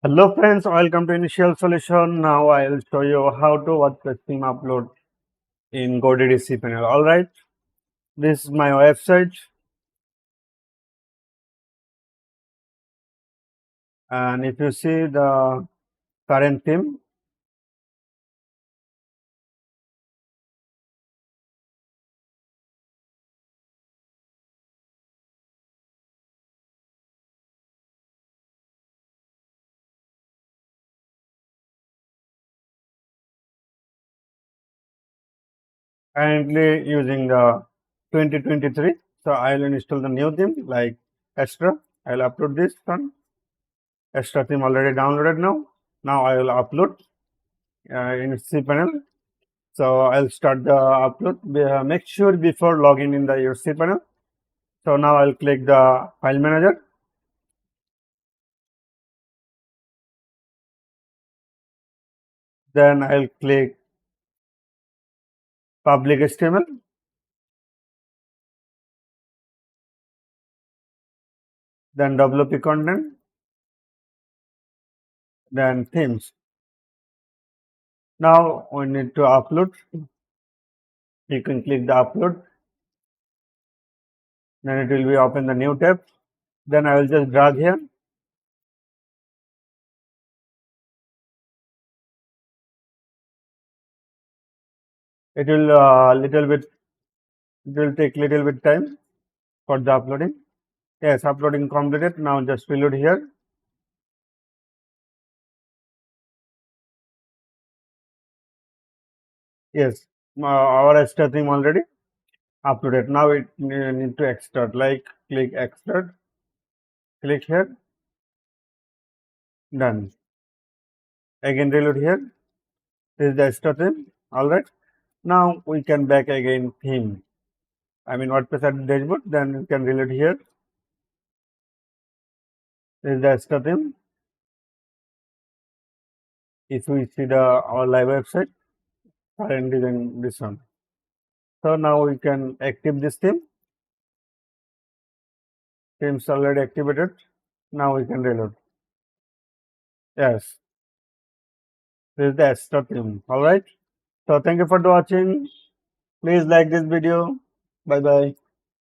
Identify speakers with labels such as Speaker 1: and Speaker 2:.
Speaker 1: Hello friends, welcome to Initial Solution. Now I'll show you how to WordPress theme upload in GoDaddy cPanel. Alright, this is my website and if you see the current theme, currently using the 2023. So I'll install the new theme like Extra. I'll upload this one. Extra theme already downloaded now. Now I will upload in cPanel. So I'll start the upload. Make sure before logging in your cPanel. So now I'll click the file manager. Then I'll click public HTML. Then WP content. Then themes. Now we need to upload. You can click the upload. Then it will be open the new tab. Then I will just drag here. It will it will take little bit time for the uploading. Yes, uploading completed. Now just reload here. Yes, our extra theme already uploaded. Now it need to extract. Like click extract. Click here. Done. Again reload here. This is the extra theme. All right. Now we can back again theme. I mean WordPress at dashboard. Then you can reload here. This is the extra theme. If we see our live website, current design this one. So now we can active this theme. Themes already activated. Now we can reload. Yes, this is the extra theme. All right. So thank you for watching. Please like this video. Bye bye.